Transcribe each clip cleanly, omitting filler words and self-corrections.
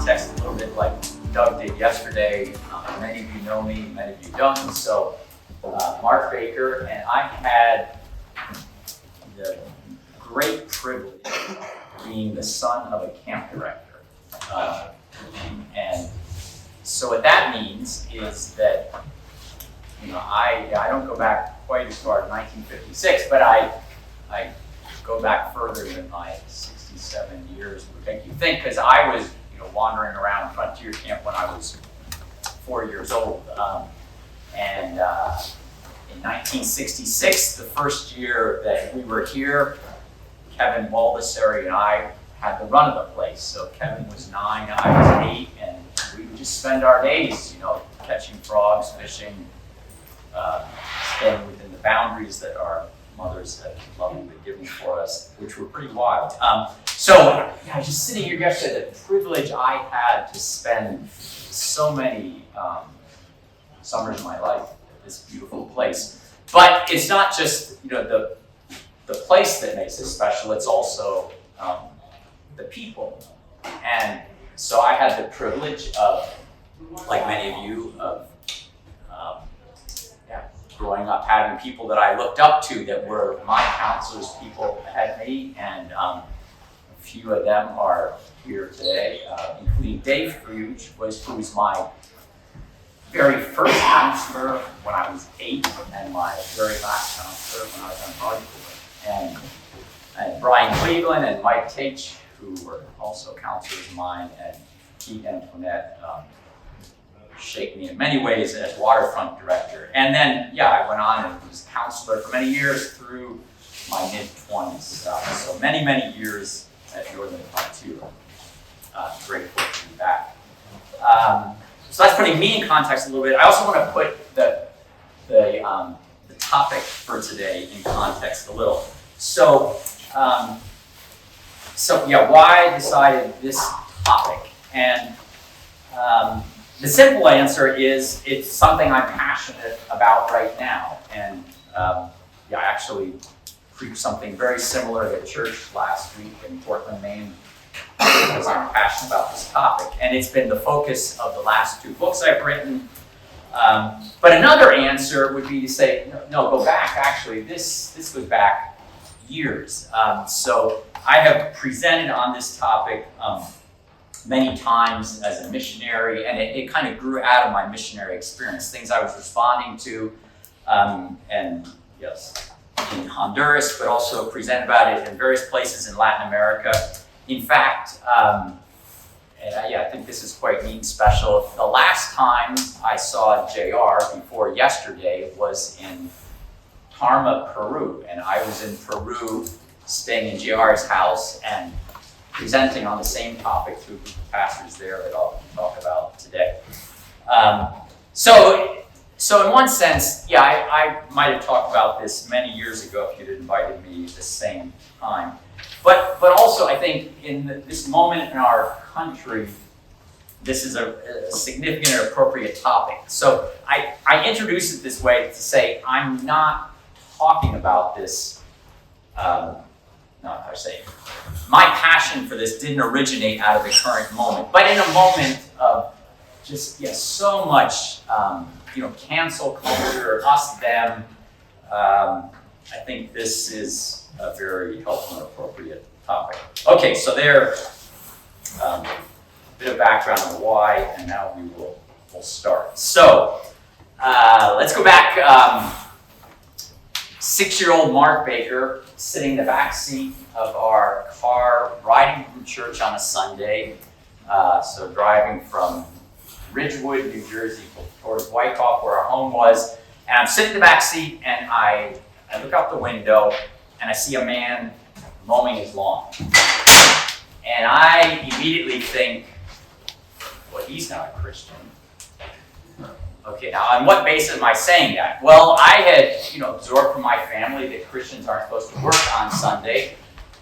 context a little bit like Doug did yesterday. Many of you know me, many of you don't. So, Mark Baker, and I had the great privilege of being the son of a camp director. And so what that means is that, I don't go back quite as far as 1956, but I go back further than my 67 years would make you think, because I was, wandering around Frontier Camp when I was 4 years old. In 1966, the first year that we were here, Kevin Baldessari and I had the run of the place. So Kevin was 9, I was 8, and we would just spend our days, catching frogs, fishing, staying within the boundaries that our mothers had lovingly given for us, which were pretty wild. Just sitting here yesterday, the privilege I had to spend so many summers of my life at this beautiful place. But it's not just, the place that makes it special, it's also the people. And so I had the privilege of, like many of you, of growing up having people that I looked up to that were my counselors, people ahead of me, and a few of them are here today, including Dave Fruge, who was my very first counselor when I was 8, and my very last counselor when I was on Hardy, and Brian Cleveland and Mike Tate, who were also counselors of mine, and Keith Antoinette, shaped me in many ways as waterfront director. And then, I went on and was counselor for many years through my mid-20s. So many, many years at Northern Frontier. Grateful to be back. So that's putting me in context a little bit. I also want to put the topic for today in context a little. So why I decided this topic? And the simple answer is it's something I'm passionate about right now. And I actually preached something very similar at church last week in Portland, Maine, because I'm passionate about this topic. And it's been the focus of the last 2 books I've written. But another answer would be to say, no, go back. Actually, this goes back years. So I have presented on this topic many times as a missionary, and it kind of grew out of my missionary experience, things I was responding to, and yes, in Honduras, but also presented about it in various places in Latin America. In fact, I think this is quite neat and special. The last time I saw JR before yesterday was in Tarma, Peru, and I was in Peru staying in JR's house and presenting on the same topic to a group of pastors there that I'll talk about today. So in one sense, I might have talked about this many years ago if you'd invited me at the same time. But also I think in this moment in our country, this is a significant and appropriate topic. So I introduce it this way to say I'm not talking about this, my passion for this didn't originate out of the current moment, but in a moment of just so much cancel culture, us, them. I think this is a very helpful and appropriate topic. Okay, so there, a bit of background on why, and now we'll start. So let's go back. 6-year-old Mark Baker sitting in the back seat of our car, riding from church on a Sunday. So driving from Ridgewood, New Jersey, towards Wyckoff, where our home was. And I'm sitting in the back seat, and I look out the window, and I see a man mowing his lawn. And I immediately think, well, he's not a Christian. Okay, now on what basis am I saying that? Well, I had, absorbed from my family that Christians aren't supposed to work on Sunday,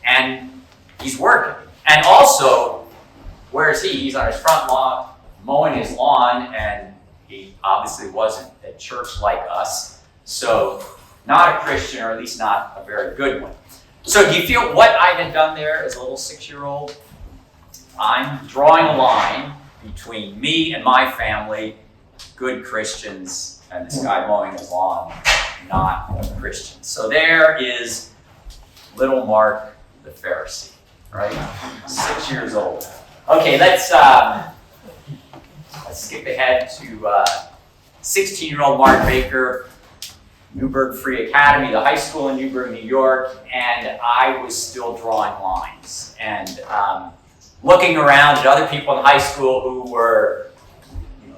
and he's working. And also, where is he? He's on his front lawn, mowing his lawn, and he obviously wasn't at church like us. So, not a Christian, or at least not a very good one. So, do you feel what I had done there as a little 6-year-old? I'm drawing a line between me and my family, good Christians, and this guy mowing his lawn, not Christians. So there is little Mark the Pharisee, right? 6 years old. Okay, let's skip ahead to 16-year-old Mark Baker, Newburgh Free Academy, the high school in Newburgh, New York, and I was still drawing lines and looking around at other people in high school who were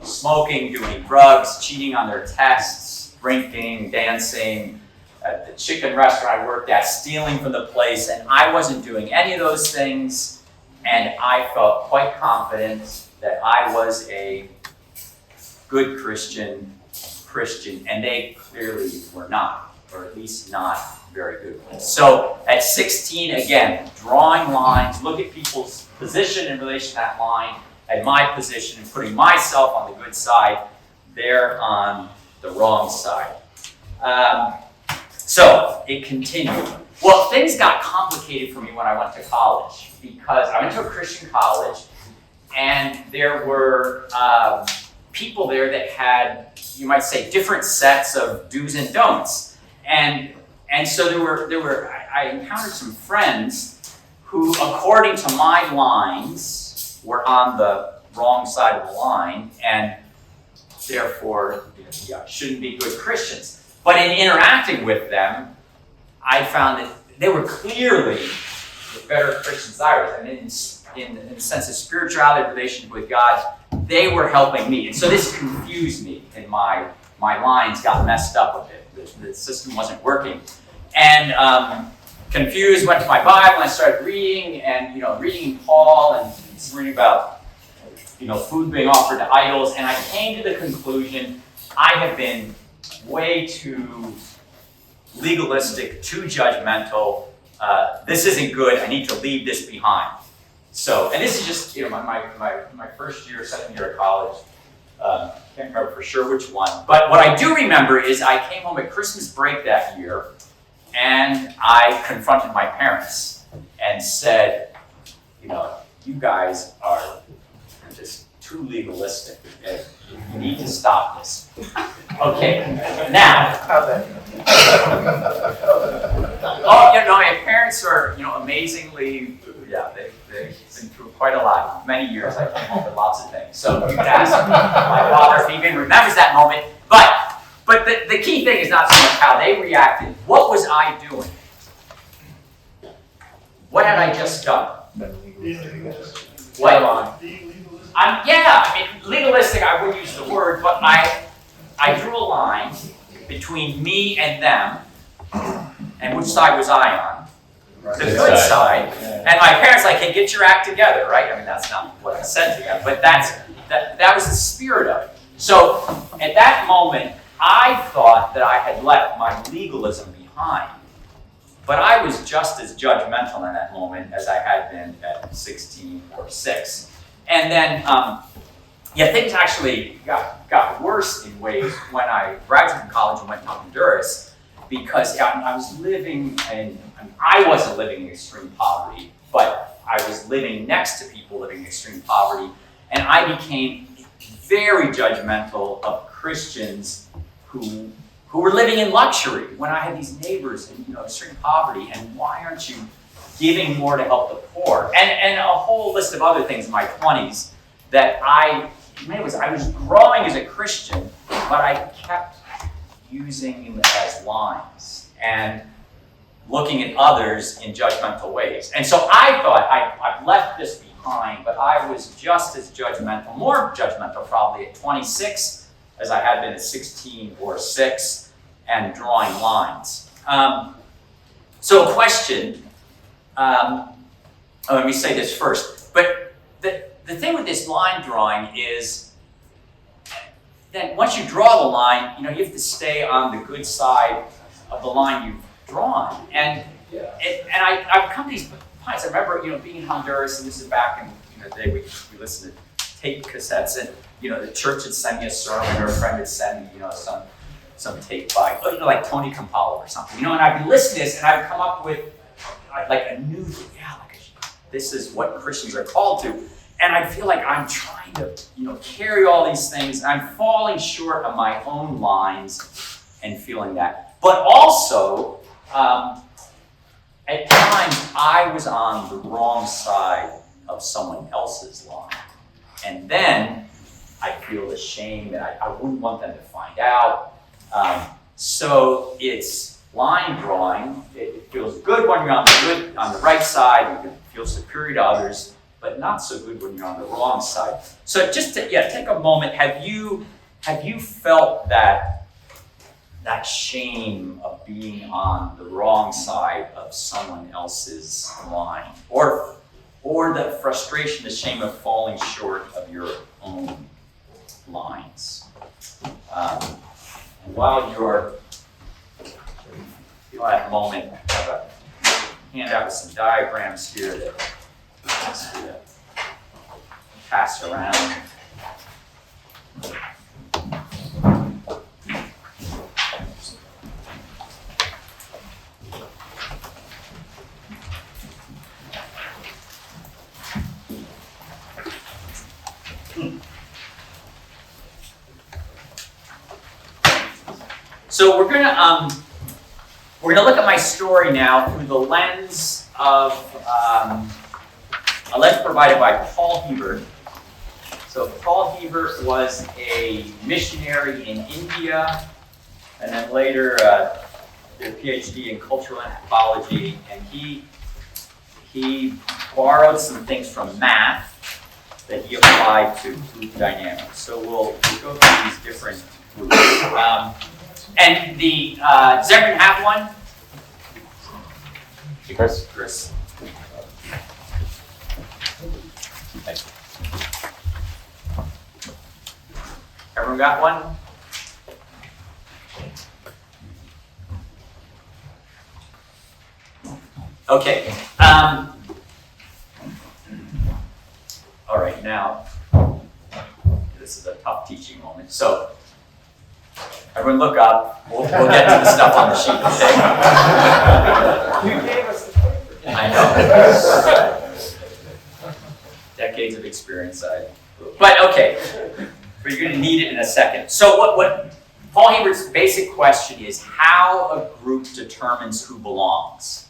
smoking, doing drugs, cheating on their tests, drinking, dancing, at the chicken restaurant I worked at, stealing from the place, and I wasn't doing any of those things, and I felt quite confident that I was a good Christian, and they clearly were not, or at least not very good ones. So at 16, again, drawing lines, look at people's position in relation to that line, and my position, and putting myself on the good side, they're on the wrong side. So it continued. Well, things got complicated for me when I went to college, because I went to a Christian college, and there were people there that had, you might say, different sets of do's and don'ts. And so I encountered some friends who, according to my lines, were on the wrong side of the line, and therefore shouldn't be good Christians. But in interacting with them, I found that they were clearly the better Christians I was. And in the sense of spirituality, relationship with God, they were helping me. And so this confused me, and my lines got messed up a bit. The system wasn't working. And confused, went to my Bible, and I started reading, and reading Paul, and reading about food being offered to idols, and I came to the conclusion I have been way too legalistic, too judgmental. This isn't good. I need to leave this behind. So, and this is just my first year, second year of college. Can't remember for sure which one. But what I do remember is I came home at Christmas break that year, and I confronted my parents and said, you guys are just too legalistic. You need to stop this. Okay, now. My parents are, amazingly, they've been through quite a lot. Many years, I came home with lots of things. So you can ask my father if he even remembers that moment. But the key thing is not so much how they reacted. What was I doing? What had I just done? What? Legalistic, I would use the word, but I drew a line between me and them, and which side was I on? The good side. And my parents hey, get your act together, right? That's not what I said to them, but that was the spirit of it. So at that moment, I thought that I had left my legalism behind, but I was just as judgmental in that moment as I had been at 16 or 6. And then, things actually got worse in ways when I graduated from college and went to Honduras, because I was living I wasn't living in extreme poverty, but I was living next to people living in extreme poverty, and I became very judgmental of Christians who were living in luxury when I had these neighbors in extreme poverty, and why aren't you giving more to help the poor? And a whole list of other things in my 20s that I was growing as a Christian, but I kept using them as lines and looking at others in judgmental ways. And so I thought I've left this behind, but I was just as judgmental, more judgmental probably at 26 as I had been at 16 or 6, and drawing lines. So a question, let me say this first, but the thing with this line drawing is that once you draw the line, you have to stay on the good side of the line you've drawn. And I've come to these points. I remember, being in Honduras, and this is back in the day we listened to tape cassettes, and the church would send me a sermon, or a friend would send me, some tape by, like Tony Campolo or something, and I'd be listening to this, and I'd come up with a new, this is what Christians are called to. And I feel like I'm trying to, carry all these things. I'm falling short of my own lines and feeling that. But also, at times, I was on the wrong side of someone else's line. And then I feel the shame that I wouldn't want them to find out. So it's line drawing. It feels good when you're on the right side. You can feel superior to others, but not so good when you're on the wrong side. So just to take a moment. Have you felt that shame of being on the wrong side of someone else's line, or the frustration, the shame of falling short of your own lines? And while you're at a moment, I have a handout with some diagrams here that I'll ask you to pass around. So we're gonna look at my story now through the lens of a lens provided by Paul Hebert. So Paul Hebert was a missionary in India, and then later did a PhD in cultural anthropology, and he borrowed some things from math that he applied to group dynamics. So we'll go through these different groups. And does everyone have one? Chris. Thank you. Everyone got one? Okay. All right, now, this is a tough teaching moment. So, everyone look up. We'll get to the stuff on the sheet today. You gave us the paper. I know. Decades of experience. But okay, but you're going to need it in a second. So what Paul Hebert's basic question is how a group determines who belongs.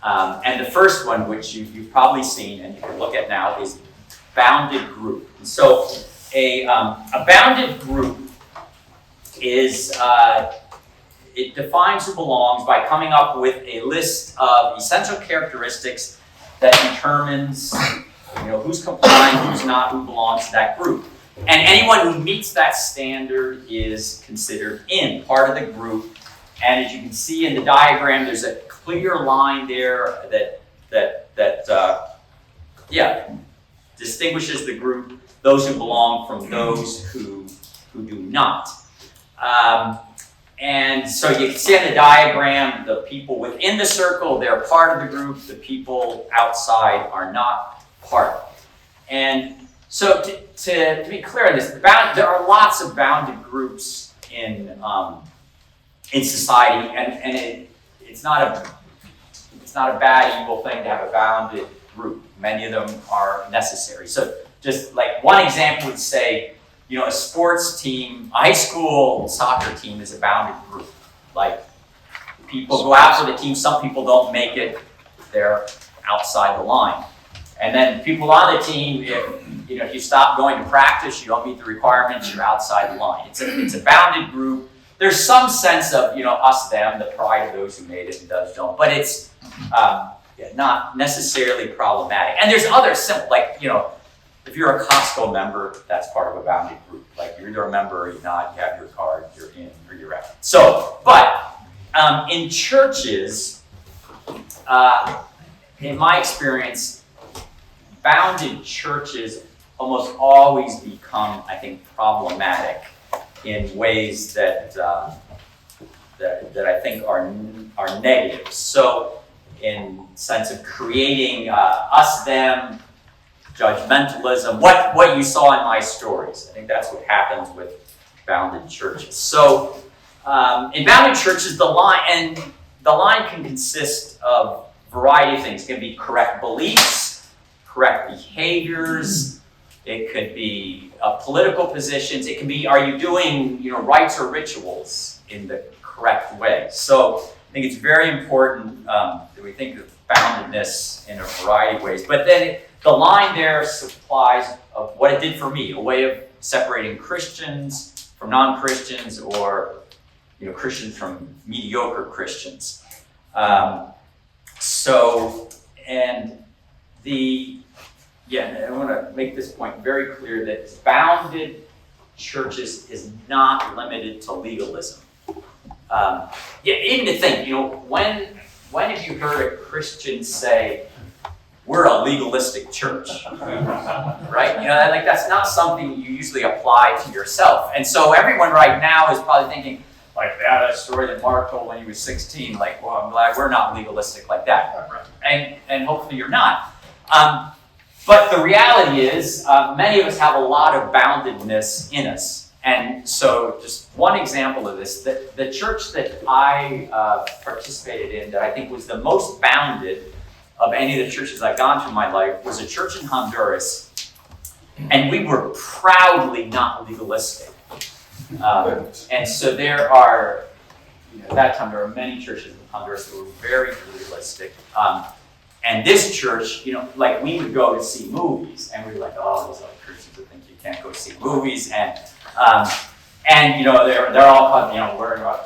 And the first one, which you've probably seen and you can look at now, is bounded group. And so a bounded group is it defines who belongs by coming up with a list of essential characteristics that determines who's compliant, who's not, who belongs to that group. And anyone who meets that standard is considered part of the group. And as you can see in the diagram, there's a clear line there that distinguishes the group, those who belong from those who do not. And so you can see in the diagram, the people within the circle, they're part of the group. The people outside are not part. And so to be clear on this, there are lots of bounded groups in society, and it's not a bad, evil thing to have a bounded group. Many of them are necessary. So just like one example would say, a sports team, a high school soccer team is a bounded group. Like, people go out for the team, some people don't make it, they're outside the line. And then people on the team, if you stop going to practice, you don't meet the requirements, you're outside the line. It's a bounded group. There's some sense of, us, them, the pride of those who made it and those don't. But it's not necessarily problematic. And there's other simple, like, if you're a Costco member, that's part of a bounded group. Like, you're either a member or you're not, you have your card, you're in or you're out. So, but in churches, in my experience, bounded churches almost always become, I think, problematic in ways that I think are negative. So, in sense of creating us, them, judgmentalism, what you saw in my stories. I think that's what happens with bounded churches. So, in bounded churches, the line can consist of a variety of things. It can be correct beliefs, correct behaviors. It could be political positions. It can be, are you doing rites or rituals in the correct way? So I think it's very important that we think of boundedness in a variety of ways. But then the line there supplies of what it did for me, a way of separating Christians from non-Christians, or Christians from mediocre Christians. I want to make this point very clear that bounded churches is not limited to legalism. Even to think, when have you heard a Christian say, we're a legalistic church, right? Like that's not something you usually apply to yourself. And so everyone right now is probably thinking, like that story that Mark told when he was 16, like, well, I'm glad we're not legalistic like that. And hopefully you're not. But the reality is, many of us have a lot of boundedness in us. And so just one example of this, the church that I participated in that I think was the most bounded of any of the churches I've gone through in my life was a church in Honduras. And we were proudly not legalistic. And so there are, at that time, there were many churches in Honduras that were very legalistic. And this church, like we would go to see movies, and we were like, oh, those other Christians that think you can't go see movies, and they're all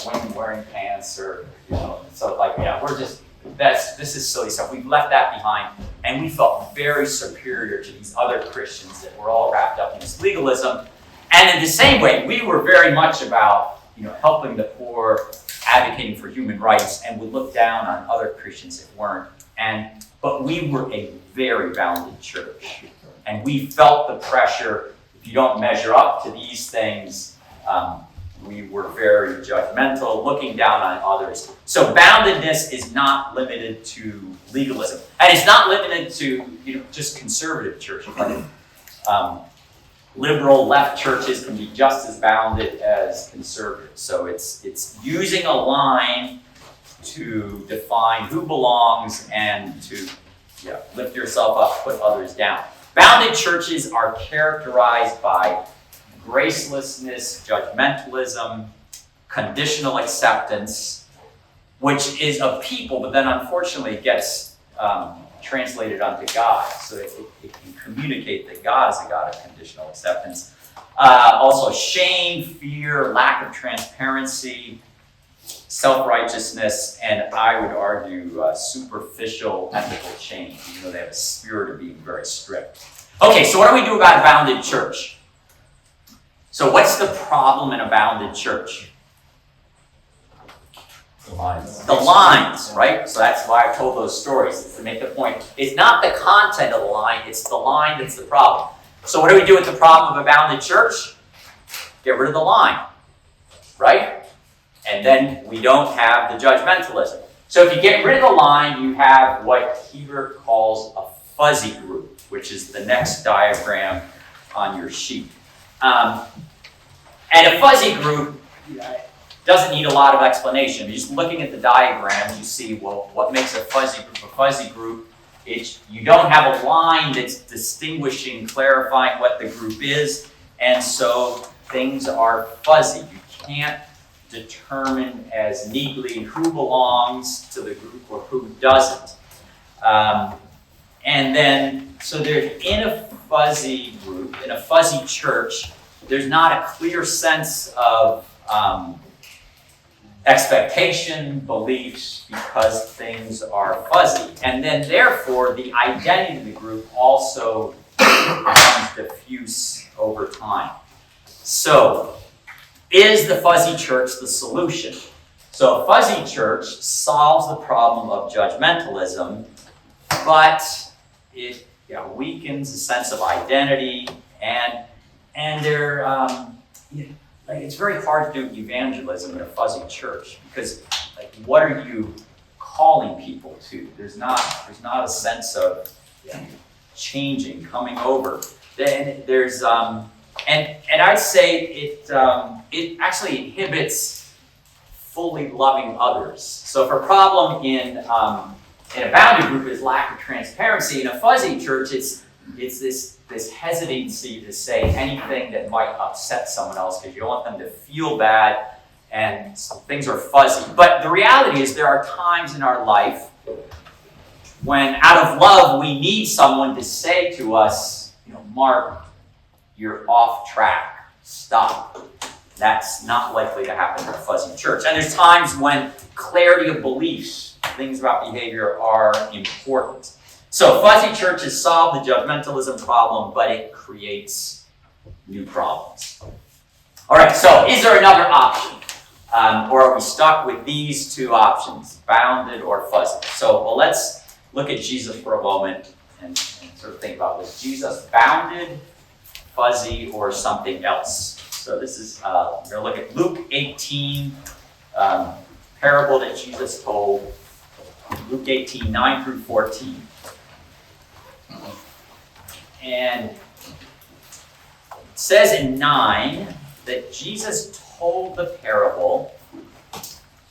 women wearing pants, or so like we're just this is silly stuff. We've left that behind, and we felt very superior to these other Christians that were all wrapped up in this legalism. And in the same way, we were very much about helping the poor, advocating for human rights, and would look down on other Christians that weren't. But we were a very bounded church, and we felt the pressure. If you don't measure up to these things, we were very judgmental, looking down on others. So boundedness is not limited to legalism, and it's not limited to just conservative churches. Liberal left churches can be just as bounded as conservative. So it's using a line to define who belongs and to lift yourself up, put others down. Bounded churches are characterized by gracelessness, judgmentalism, conditional acceptance, which is of people, but then unfortunately gets translated onto God. So it can communicate that God is a God of conditional acceptance. Also shame, fear, lack of transparency, self-righteousness, and I would argue superficial ethical change, even though they have a spirit of being very strict. Okay, so what do we do about a bounded church? So what's the problem in a bounded church? The lines, right? So that's why I told those stories, is to make the point. It's not the content of the line, it's the line that's the problem. So what do we do with the problem of a bounded church? Get rid of the line, right? And then we don't have the judgmentalism. So if you get rid of the line, you have what Heber calls a fuzzy group, which is the next diagram on your sheet. And a fuzzy group doesn't need a lot of explanation. Just looking at the diagrams, you see, well, what makes a fuzzy group a fuzzy group? You don't have a line that's distinguishing, clarifying what the group is, and so things are fuzzy. You can't determine as neatly who belongs to the group or who doesn't. And then, so there's in a fuzzy group, in a fuzzy church, there's not a clear sense of expectation, beliefs, because things are fuzzy. And then therefore, the identity of the group also becomes diffuse over time. So, is the fuzzy church the solution? So a fuzzy church solves the problem of judgmentalism, but it weakens the sense of identity, and it's very hard to do evangelism in a fuzzy church because, what are you calling people to? There's not a sense of changing, coming over. Then there's and I'd say it actually inhibits fully loving others. So if a problem in in a bounded group is lack of transparency. In a fuzzy church, it's this hesitancy to say anything that might upset someone else because you don't want them to feel bad, and so things are fuzzy. But the reality is there are times in our life when, out of love, we need someone to say to us, Mark, you're off track. Stop. That's not likely to happen in a fuzzy church. And there's times when clarity of beliefs, things about behavior, are important. So fuzzy churches solve the judgmentalism problem, but it creates new problems. All right, so is there another option? Or are we stuck with these two options, bounded or fuzzy? So let's look at Jesus for a moment and sort of think about this. Jesus bounded, fuzzy, or something else? So this is, we're going to look at Luke 18, parable that Jesus told. Luke 18, 9 through 14. And it says in 9 that Jesus told the parable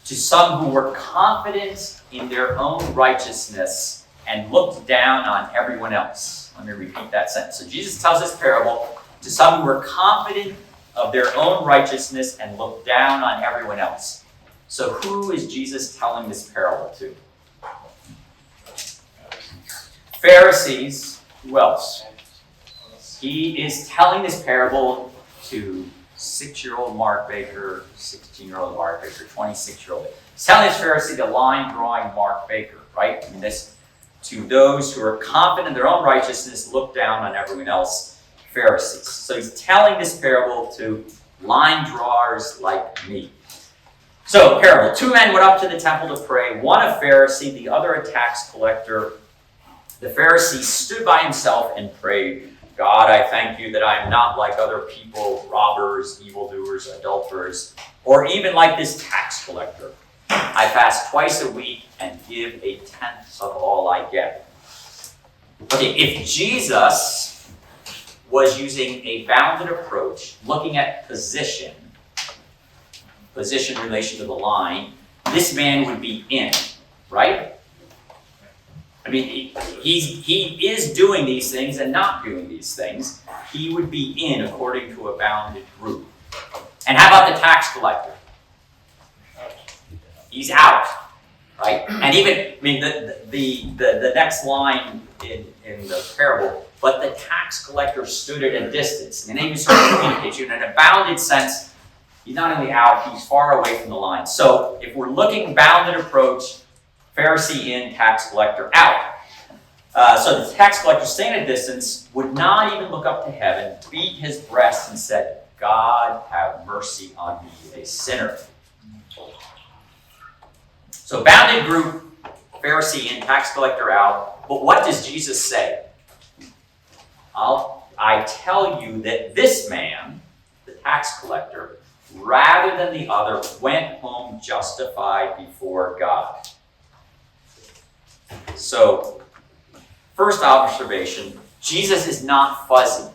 to some who were confident in their own righteousness and looked down on everyone else. Let me repeat that sentence. So Jesus tells this parable to some who were confident of their own righteousness and looked down on everyone else. So who is Jesus telling this parable to? Pharisees. Who else? He is telling this parable to 6-year-old Mark Baker, 16-year-old Mark Baker, 26-year-old. He's telling this Pharisee, the line-drawing Mark Baker, right? And this to those who are confident in their own righteousness, look down on everyone else, Pharisees. So he's telling this parable to line drawers like me. So, parable. 2 men went up to the temple to pray, one a Pharisee, the other a tax collector. The Pharisee stood by himself and prayed, God, I thank you that I am not like other people, robbers, evildoers, adulterers, or even like this tax collector. I fast twice a week and give 1/10 of all I get. Okay, if Jesus was using a bounded approach, looking at position in relation to the line, this man would be in, right? I mean, he is doing these things and not doing these things. He would be in according to a bounded group. And how about the tax collector? He's out, right? And even, the next line in the parable, but the tax collector stood at a distance. And then he sort of communicates you in a bounded sense. He's not only out, he's far away from the line. So if we're looking bounded approach, Pharisee in, tax collector out. So the tax collector staying at a distance would not even look up to heaven, beat his breast and said, God, have mercy on me, a sinner. So bounded group, Pharisee in, tax collector out. But what does Jesus say? I tell you that this man, the tax collector, rather than the other, went home justified before God. So, first observation, Jesus is not fuzzy.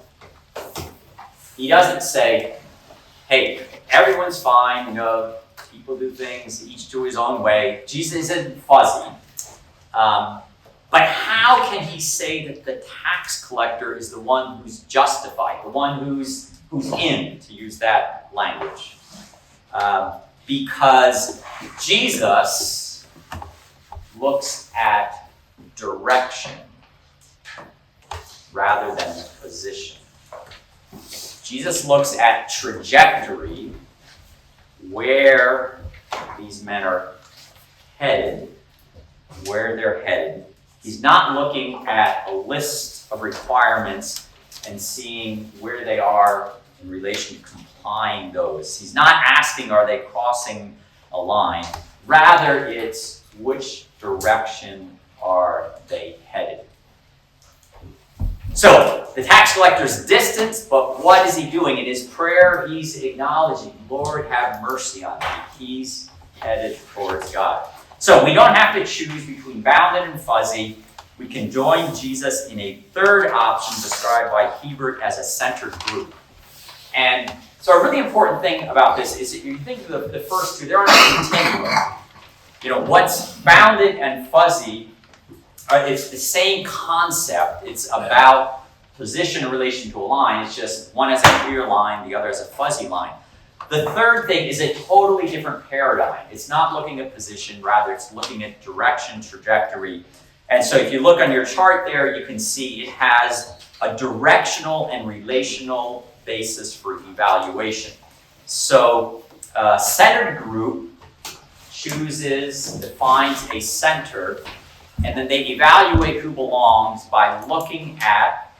He doesn't say, hey, everyone's fine, people do things, each to his own way. Jesus isn't fuzzy. But how can he say that the tax collector is the one who's justified, the one who's in, to use that language? Because Jesus looks at direction rather than position. Jesus looks at trajectory, where these men are headed, where they're headed. He's not looking at a list of requirements and seeing where they are in relation to complying those. He's not asking, are they crossing a line? Rather, it's which direction are they headed? So, the tax collector's distant, but what is he doing? In his prayer, he's acknowledging, Lord, have mercy on me. He's headed towards God. So, we don't have to choose between bounded and fuzzy. We can join Jesus in a third option described by Hebert as a centered group. And so a really important thing about this is that you think of the first two, they're on a continuum. What's bounded and fuzzy it's the same concept. It's about position in relation to a line. It's just one has a clear line, the other has a fuzzy line. The third thing is a totally different paradigm. It's not looking at position, rather it's looking at direction, trajectory. And so if you look on your chart there, you can see it has a directional and relational basis for evaluation. So centered group defines a center, and then they evaluate who belongs by looking at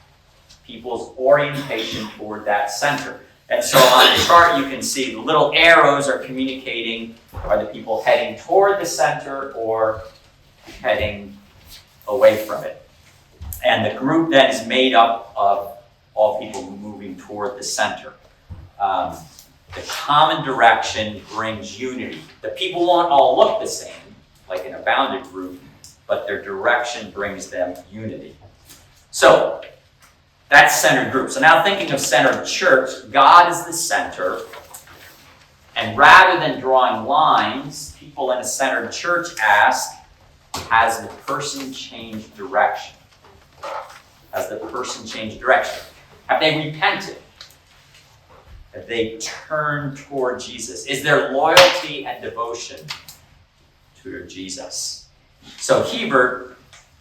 people's orientation toward that center. And so on the chart you can see the little arrows are communicating, are the people heading toward the center or heading away from it. And the group then is made up of all people moving toward the center. The common direction brings unity. The people won't all look the same, like in a bounded group, but their direction brings them unity. So that's centered group. So now thinking of centered church, God is the center, and rather than drawing lines, people in a centered church ask, has the person changed direction? Has the person changed direction? Have they repented? Have they turned toward Jesus? Is there loyalty and devotion to Jesus? So Hebert,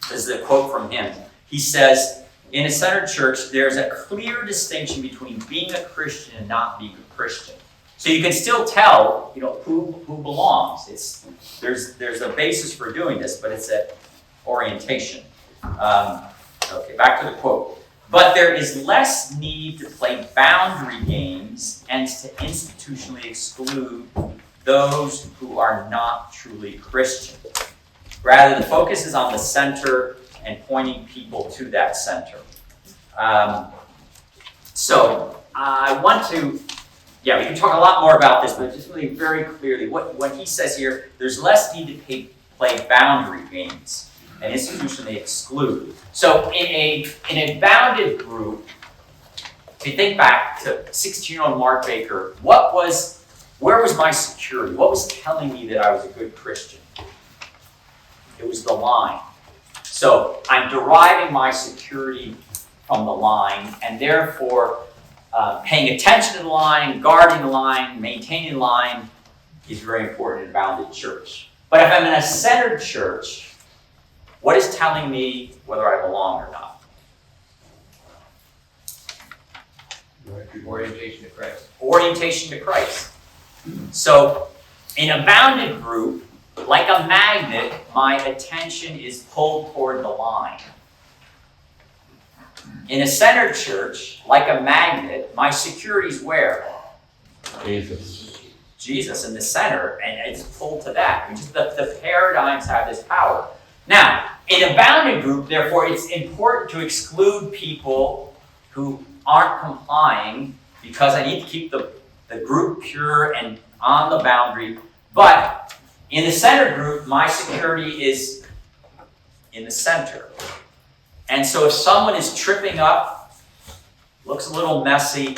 this is a quote from him. He says, in a centered church, there's a clear distinction between being a Christian and not being a Christian. So you can still tell, who belongs. There's a basis for doing this, but it's at orientation. Okay, back to the quote. But there is less need to play boundary games and to institutionally exclude those who are not truly Christian. Rather, the focus is on the center and pointing people to that center. So I want to, we can talk a lot more about this, but just really very clearly, what he says here, there's less need to play boundary games and institutionally exclude. So in a bounded group, if you think back to 16-year-old Mark Baker, where was my security? What was telling me that I was a good Christian? It was the line. So I'm deriving my security from the line, and therefore paying attention to the line, guarding the line, maintaining the line is very important in a bounded church. But if I'm in a centered church, what is telling me whether I belong or not? Orientation to Christ. Orientation to Christ. So in a bounded group, like a magnet, my attention is pulled toward the line. In a centered church, like a magnet, my security is where? Jesus in the center, and it's pulled to that. The paradigms have this power. Now, in a bounded group, therefore, it's important to exclude people who aren't complying because I need to keep the group pure and on the boundary. But in the center group, my security is in the center. And so if someone is tripping up, looks a little messy,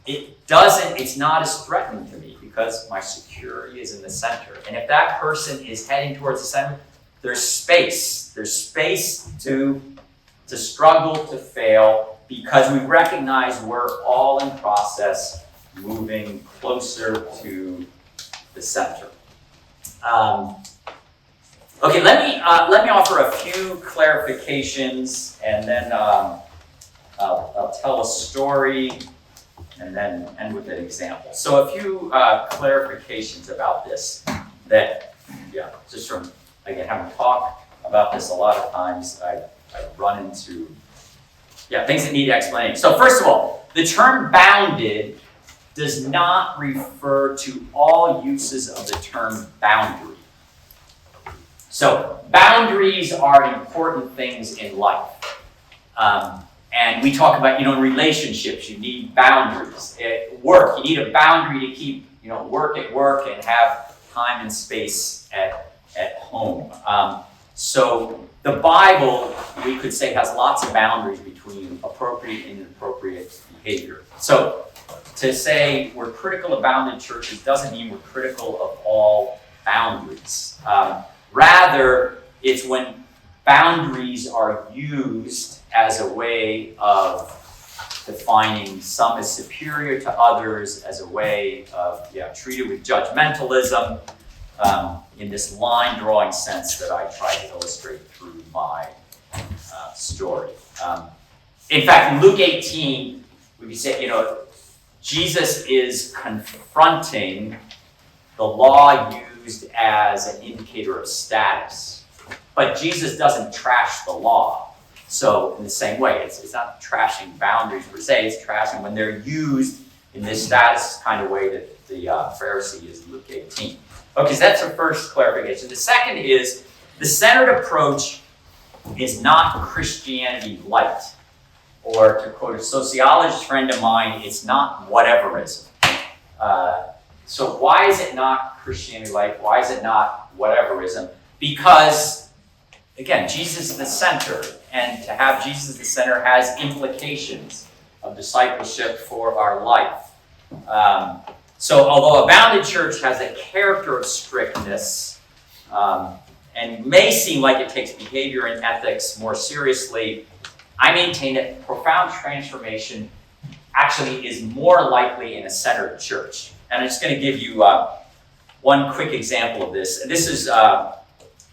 it's not as threatening to me because my security is in the center. And if that person is heading towards the center, there's space. There's space to struggle, to fail, because we recognize we're all in process moving closer to the center. Okay, let me offer a few clarifications, and then I'll tell a story, and then end with an example. So a few clarifications about this that, just from, again, having talked about this a lot of times, I run into, things that need explanation. So first of all, the term bounded does not refer to all uses of the term boundary. So boundaries are important things in life. And we talk about, in relationships, you need boundaries. At work, you need a boundary to keep, work at work and have time and space at home. So the Bible, we could say, has lots of boundaries between appropriate and inappropriate behavior. So to say we're critical of bounded churches doesn't mean we're critical of all boundaries. Rather, it's when boundaries are used as a way of defining some as superior to others, as a way of treated with judgmentalism, in this line drawing sense that I try to illustrate through my story. In fact, in Luke 18, we can say, Jesus is confronting the law used as an indicator of status. But Jesus doesn't trash the law. So in the same way, it's not trashing boundaries per se, it's trashing when they're used in this status kind of way that the Pharisee is in Luke 18. Okay, so that's the first clarification. The second is, the centered approach is not Christianity light. Or to quote a sociologist friend of mine, it's not whateverism. So why is it not Christianity light? Why is it not whateverism? Because, again, Jesus is the center, and to have Jesus the center has implications of discipleship for our life. So although a bounded church has a character of strictness, and may seem like it takes behavior and ethics more seriously, I maintain that profound transformation actually is more likely in a centered church. And I'm just going to give you one quick example of this. And this is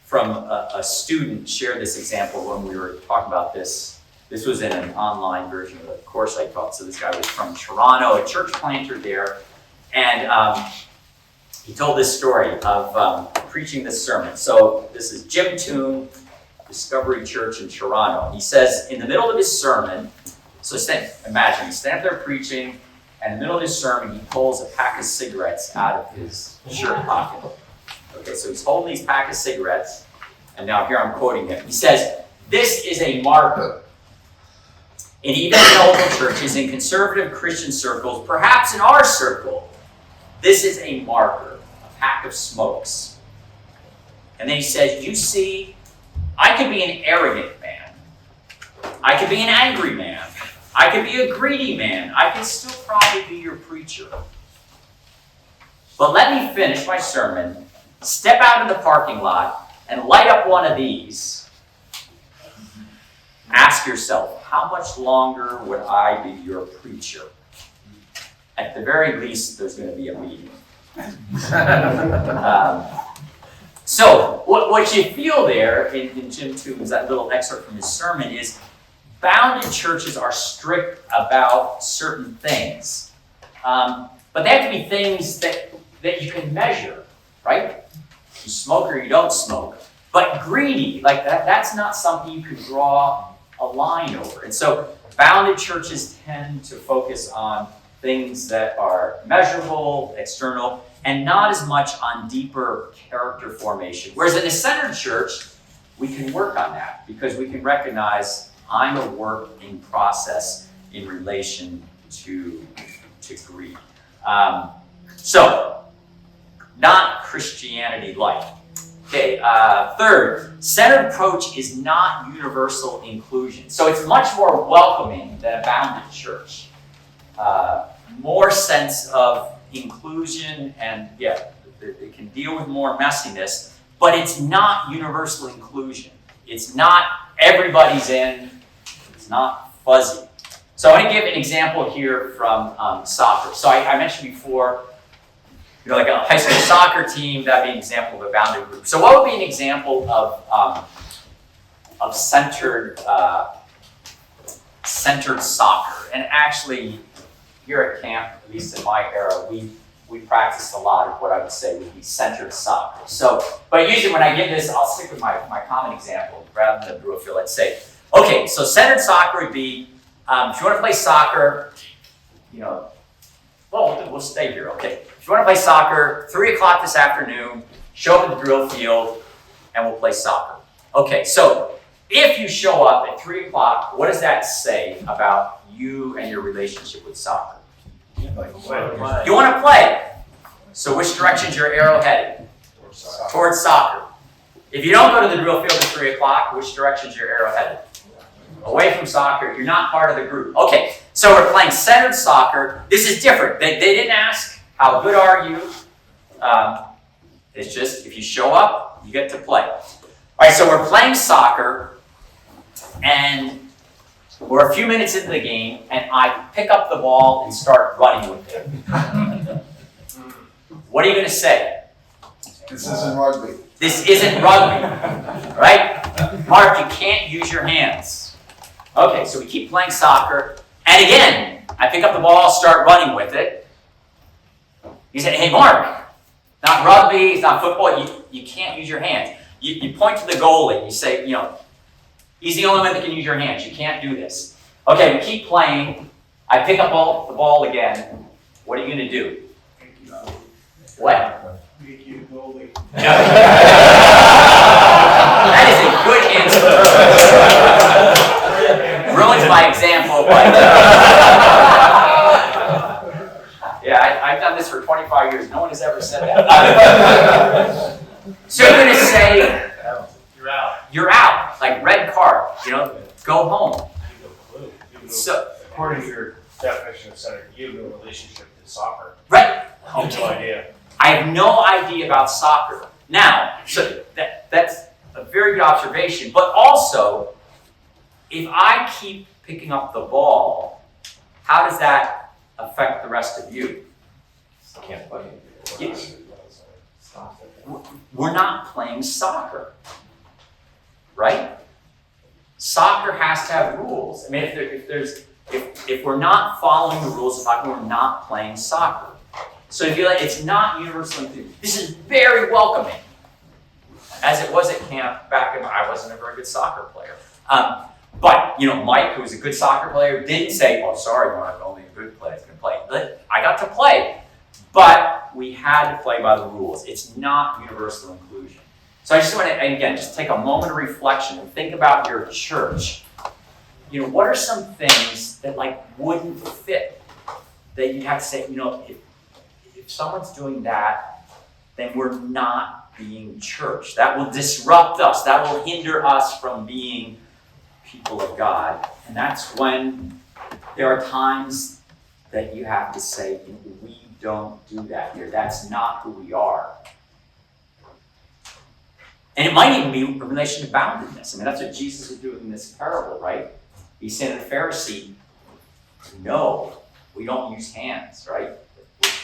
from a student shared this example when we were talking about this. This was in an online version of the course I taught. So this guy was from Toronto, a church planter there. And he told this story of preaching this sermon. So this is Jim Toon, Discovery Church in Toronto. He says in the middle of his sermon, imagine he's standing up there preaching, and in the middle of his sermon, he pulls a pack of cigarettes out of his shirt pocket. Okay, so he's holding these pack of cigarettes, and now here I'm quoting him. He says, "This is a marker. In evangelical churches, in conservative Christian circles, perhaps in our circle, this is a marker, a pack of smokes." And then he says, "You see, I could be an arrogant man. I could be an angry man. I could be a greedy man. I could still probably be your preacher. But let me finish my sermon, step out in the parking lot, and light up one of these. Ask yourself, how much longer would I be your preacher? At the very least, there's going to be a meeting." So what you feel there in Jim Toon's, that little excerpt from his sermon, is bounded churches are strict about certain things. But they have to be things that you can measure, right? You smoke or you don't smoke. But greedy, like that's not something you can draw a line over. And so bounded churches tend to focus on things that are measurable, external, and not as much on deeper character formation. Whereas in a centered church, we can work on that because we can recognize I'm a work in process in relation to greed. So, not Christianity like. Okay, third, centered approach is not universal inclusion. So it's much more welcoming than a bounded church. More sense of inclusion, and it can deal with more messiness, but it's not universal inclusion. It's not everybody's in, it's not fuzzy. So I want to give an example here from soccer. So I mentioned before, like a high school soccer team, that'd be an example of a bounded group. So what would be an example of centered soccer? And actually, here at camp, at least in my era, we practiced a lot of what I would say would be centered soccer. So, but usually when I give this, I'll stick with my common example rather than the drill field. Let's say, okay, so centered soccer would be, if you want to play soccer, we'll stay here, okay. If you want to play soccer, 3 o'clock this afternoon, show up at the drill field, and we'll play soccer. Okay, so if you show up at 3 o'clock, what does that say about you and your relationship with soccer? You want to play. So which direction is your arrow headed? Towards soccer. If you don't go to the drill field at 3 o'clock, which direction is your arrow headed? Away from soccer. You're not part of the group. Okay, so we're playing centered soccer. This is different. They didn't ask, how good are you? It's just, if you show up, you get to play. All right, so we're playing soccer. and we're a few minutes into the game, and I pick up the ball and start running with it. What are you going to say? This isn't rugby. This isn't rugby, right? Mark, you can't use your hands. Okay, so we keep playing soccer, and again, I pick up the ball, start running with it. You say, hey, Mark, not rugby, it's not football, you can't use your hands. You point to the goalie, you say, he's the only one that can use your hands, you can't do this. Okay, we keep playing, I pick up the ball again. What are you going to do? What? Make you goalie. That is a good answer. Ruins my example, but yeah, I've done this for 25 years. No one has ever said that. So you're going to say, You're out. you're out, like red card, go home. You have no clue. You have no, So, according to your definition of center, you have no relationship to soccer. right? You have no idea. I have no idea about soccer. Now, so that's a very good observation, but also, if I keep picking up the ball, how does that affect the rest of you? Can't play. Yes. We're not playing soccer, right? Soccer has to have rules. I mean, if we're not following the rules of soccer, we're not playing soccer. So if you like, it's not universal inclusion. This is very welcoming, as it was at camp back in. I wasn't a very good soccer player, but Mike, who was a good soccer player, didn't say, "Oh, sorry, Mark, only a good player can play." I got to play, but we had to play by the rules. It's not universal inclusion. So I just want to, again, just take a moment of reflection and think about your church. What are some things that wouldn't fit that you have to say, if someone's doing that, then we're not being church. That will disrupt us. That will hinder us from being people of God. And that's when there are times that you have to say, we don't do that here. That's not who we are. And it might even be in relation to boundedness. I mean, that's what Jesus is doing in this parable, right? He's saying to the Pharisee, no, we don't use hands, right?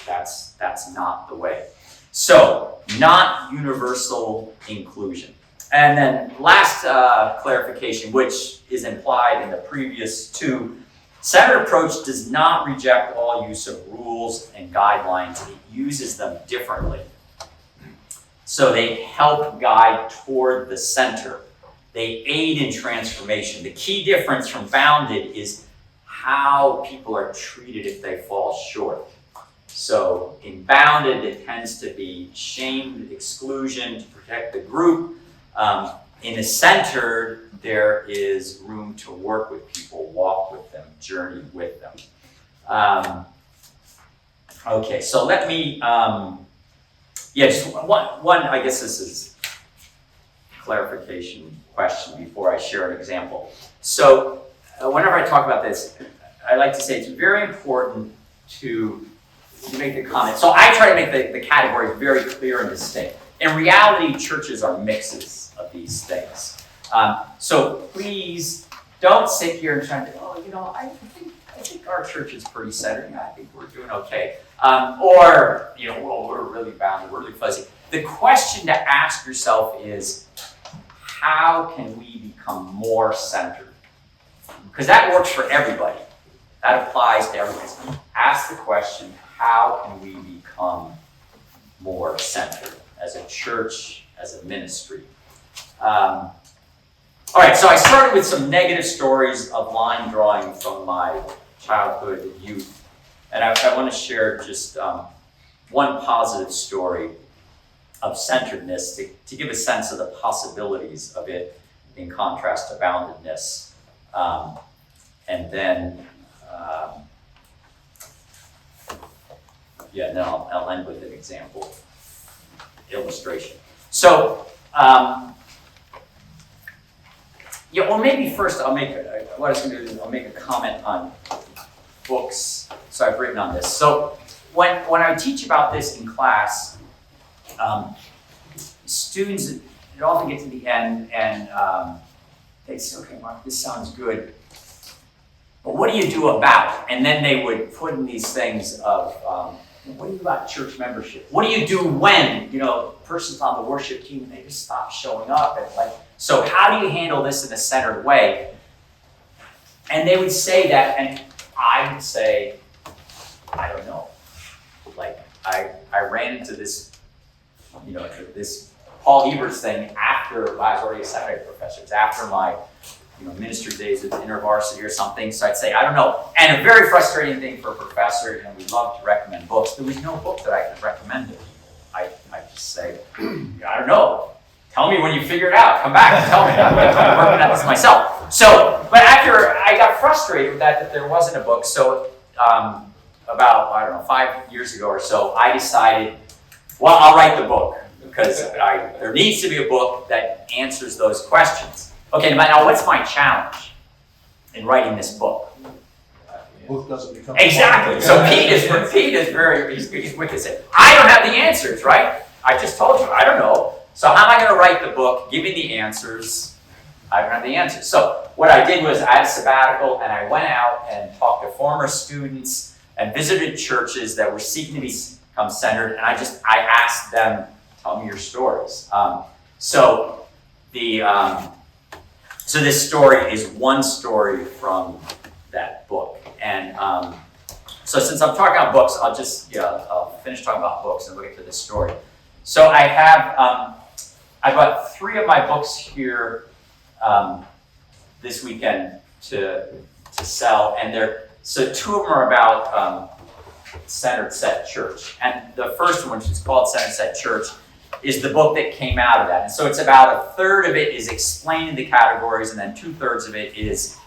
That's not the way. So, not universal inclusion. And then last clarification, which is implied in the previous two, centered approach does not reject all use of rules and guidelines. It uses them differently. So they help guide toward the center. They aid in transformation. The key difference from bounded is how people are treated if they fall short. So in bounded, it tends to be shame, exclusion to protect the group. In a centered, there is room to work with people, walk with them, journey with them. Okay, so let me, just one, I guess this is a clarification question before I share an example. So whenever I talk about this, I like to say it's very important to make the comment. So I try to make the categories very clear and distinct. In reality, churches are mixes of these things. So please don't sit here and try to, I think our church is pretty centered. I think we're doing okay. Or, we're really bounded, we're really fuzzy. The question to ask yourself is, how can we become more centered? Because that works for everybody. That applies to everyone. Ask the question, how can we become more centered as a church, as a ministry? All right, so I started with some negative stories of line drawing from my childhood and youth. And I want to share just one positive story of centeredness to give a sense of the possibilities of it in contrast to boundedness. And then, then I'll end with an example, illustration. So, maybe first I'll make I'll make a comment on books. So I've written on this. So when I teach about this in class, students, it often get to the end and they'd say, okay, Mark, this sounds good. But what do you do about it? And then they would put in these things of, what do you do about church membership? What do you do when, a person's on the worship team and they just stop showing up? And so how do you handle this in a centered way? And they would say that, and I would say, I don't know. I ran into this, this Paul Evers thing after I was already a seminary professor. It's after my ministry days at InterVarsity or something. So I'd say, I don't know. And a very frustrating thing for a professor, we love to recommend books. There was no book that I could recommend to people. I just say, I don't know. Tell me when you figure it out. Come back and tell me. I'm working on this myself. So, but after I got frustrated with that there wasn't a book. So about, 5 years ago or so, I decided, well, I'll write the book because there needs to be a book that answers those questions. Okay, now what's my challenge in writing this book? The book doesn't become. Exactly. So Pete is very, he's with us. I don't have the answers, right? I just told you, I don't know. So how am I going to write the book? Give me the answers. I don't have the answers. So what I did was I had a sabbatical and I went out and talked to former students and visited churches that were seeking to become centered. And I asked them, tell me your stories. So this story is one story from that book. And so since I'm talking about books, I'll finish talking about books and we'll get to this story. So I have, I bought 3 of my books here this weekend to sell, and so 2 of them are about Centered Set Church. And the first one, which is called Centered Set Church, is the book that came out of that. And so it's about 1/3 of it is explaining the categories, and then 2/3 of it is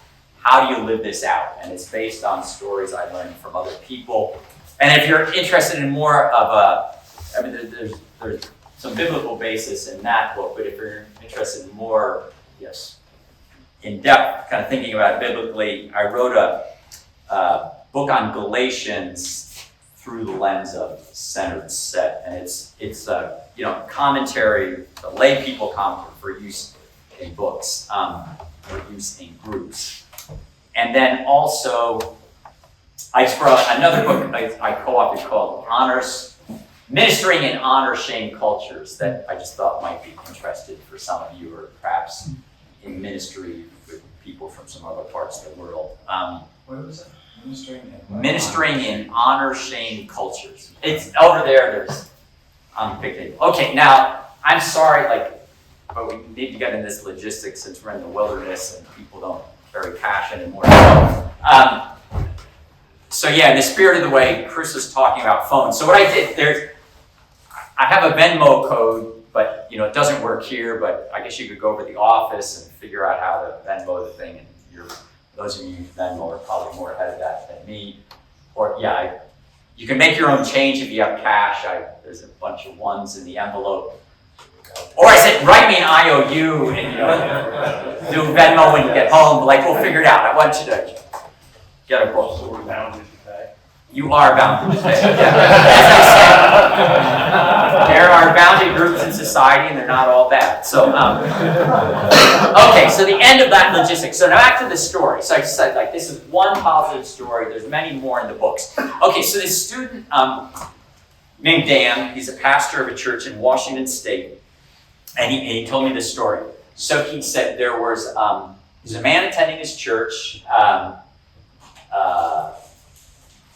how do you live this out? And it's based on stories I learned from other people. And if you're interested in more of there's some biblical basis in that book, but if you're interested in more, in depth, kind of thinking about it biblically, I wrote a book on Galatians through the lens of Centered Set, and it's a commentary, the lay people commentary for use in books, for use in groups, and then also I brought another book I co-authored called Ministering in Honor-Shame Cultures that I just thought might be interested for some of you, or perhaps in ministry with people from some other parts of the world. What was it? Ministering in Honor-Shame Cultures. It's over there, there's on the big table. Okay, now, I'm sorry, but we need to get into this logistics since we're in the wilderness and people don't very passionate anymore. So yeah, in the spirit of the way, Chris was talking about phones. So what I did, I have a Venmo code, but it doesn't work here, but I guess you could go over to the office and figure out how to Venmo the thing. And those of you who use Venmo are probably more ahead of that than me. Or you can make your own change if you have cash. There's a bunch of ones in the envelope. Or I said, write me an IOU and do Venmo when you get home. We'll figure it out. I want you to get a book. So we're bound to pay. You are bound to pay. As I said, there are bounded groups in society, and they're not all bad. So, okay. So the end of that logistics. So now back to the story. So I just said, this is one positive story. There's many more in the books. Okay. So this student named Dan, he's a pastor of a church in Washington State, and he told me this story. So he said there was a man attending his church.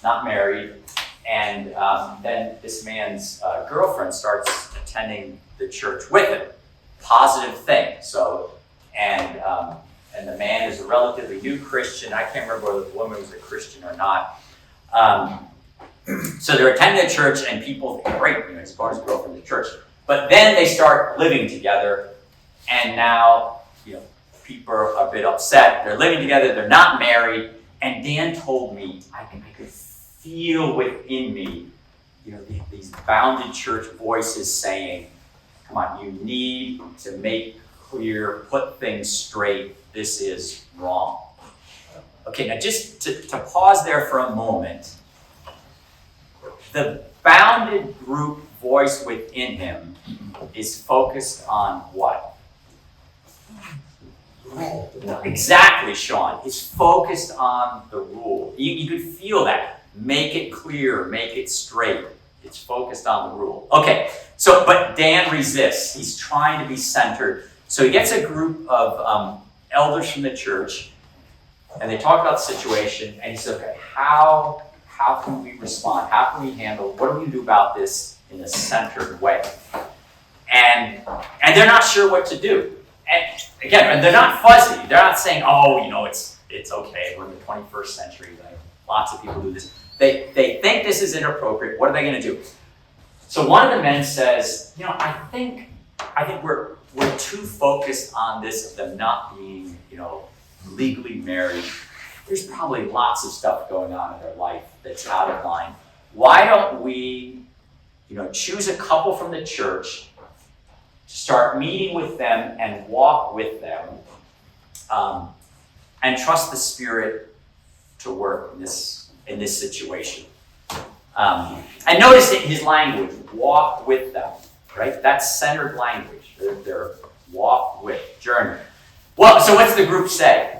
Not married, and then this man's girlfriend starts attending the church with him. Positive thing. So, and the man is a relatively new Christian. I can't remember whether the woman was a Christian or not. So they're attending the church, and people think, great, he's brought his girlfriend to church. But then they start living together, and now people are a bit upset. They're living together. They're not married. And Dan told me I could feel within me, these bounded church voices saying, come on, you need to make clear, put things straight, this is wrong. Okay, now just to pause there for a moment, the bounded group voice within him is focused on what? Rule. Exactly, Sean. It's focused on the rule. You could feel that. Make it clear, make it straight. It's focused on the rule. Okay, so, but Dan resists. He's trying to be centered. So he gets a group of elders from the church, and they talk about the situation, and he says, okay, how can we respond? How can we handle, what are we going to do about this in a centered way? And they're not sure what to do. And again, they're not fuzzy. They're not saying, oh, it's okay. We're in the 21st century. Like, lots of people do this. They think this is inappropriate. What are they going to do? So one of the men says, I think we're too focused on this of them not being, legally married. There's probably lots of stuff going on in their life that's out of line. Why don't we, choose a couple from the church, start meeting with them and walk with them, and trust the Spirit to work in this situation. And notice his language, walk with them, right? That's centered language. They're walk with, journey. Well, so what's the group say?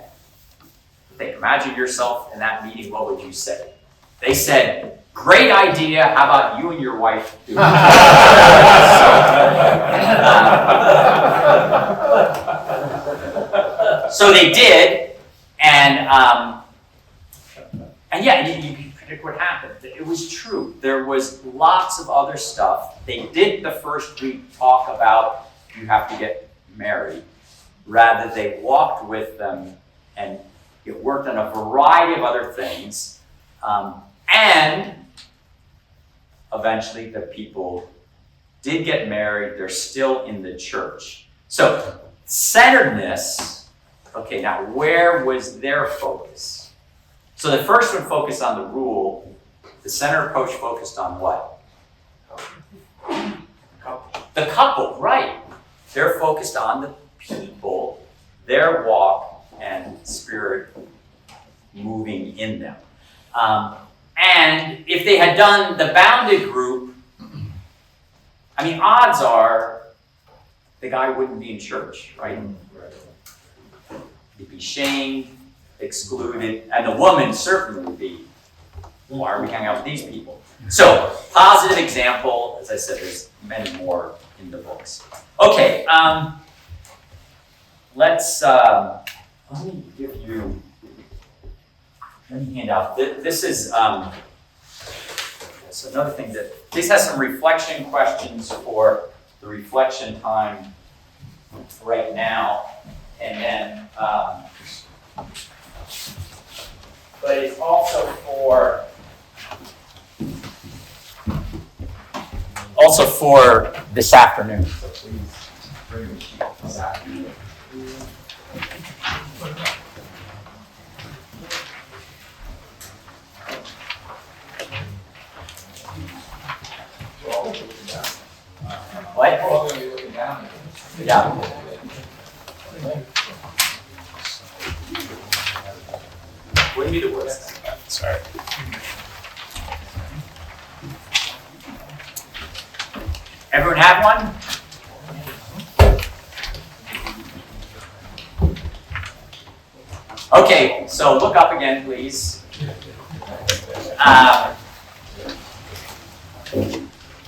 Imagine yourself in that meeting, what would you say? They said, great idea, how about you and your wife do it? So they did, and yeah, you can predict what happened. It was true. There was lots of other stuff. They did the first week talk about you have to get married. Rather, they walked with them, and it worked on a variety of other things. And eventually the people did get married. They're still in the church. So centeredness, okay, now where was their focus? So the first one focused on the rule. The center approach focused on what? The couple, right. They're focused on the people, their walk, and Spirit moving in them. And if they had done the bounded group, odds are the guy wouldn't be in church, right? He'd be shamed, excluded, and the woman certainly would be, why are we hanging out with these people? So, positive example, as I said, there's many more in the books. Okay, let me give you, let me hand out, this is so another thing that, this has some reflection questions for the reflection time right now, and then, but it's also for this afternoon, so please bring your sheet this afternoon. What? We're all gonna be looking down. Yeah. Wouldn't be the worst. Sorry. Everyone have one? Okay, so look up again, please.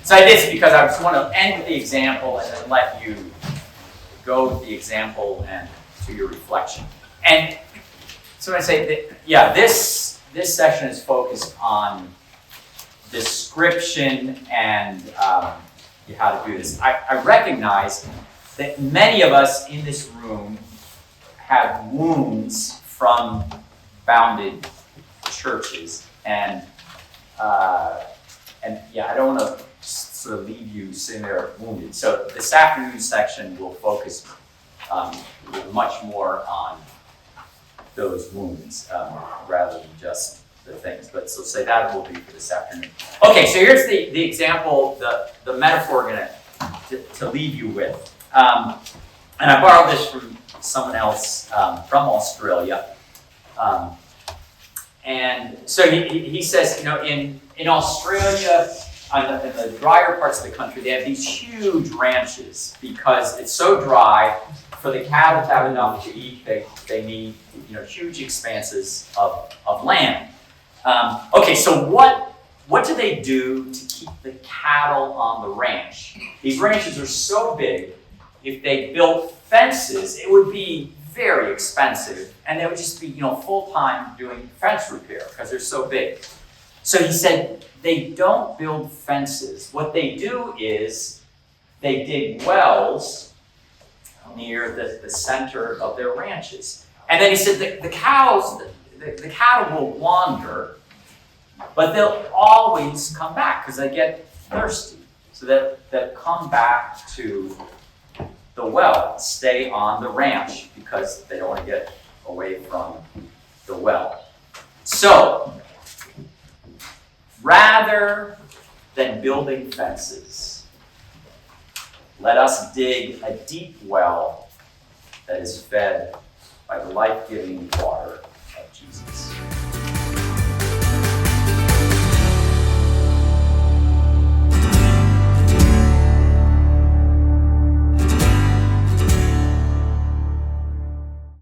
So I did this because I just want to end with the example and then let you go with the example and to your reflection. And so I say that, yeah, this session is focused on description and how to do this. I recognize that many of us in this room have wounds from bounded churches, and yeah, I don't want to sort of leave you sitting there wounded. So this afternoon section will focus much more on those wounds rather than just the things. But so say that will be for this afternoon. Okay, so here's the example, the metaphor I'm going to leave you with. And I borrowed this from someone else from Australia. And so he says, in Australia, in the drier parts of the country, they have these huge ranches because it's so dry. for the cattle to have enough to eat, they need, you know, huge expanses of land. Okay, so what do they do to keep the cattle on the ranch? These ranches are so big, if they built fences, it would be very expensive, and they would just be, you know, full-time doing fence repair because they're so big. So he said they don't build fences. What they do is they dig wells near the center of their ranches. And then he said the cows, the cattle will wander, but they'll always come back because they get thirsty. So they'll come back to the well, stay on the ranch because they don't want to get away from the well. So, rather than building fences, let us dig a deep well that is fed by the life-giving water of Jesus.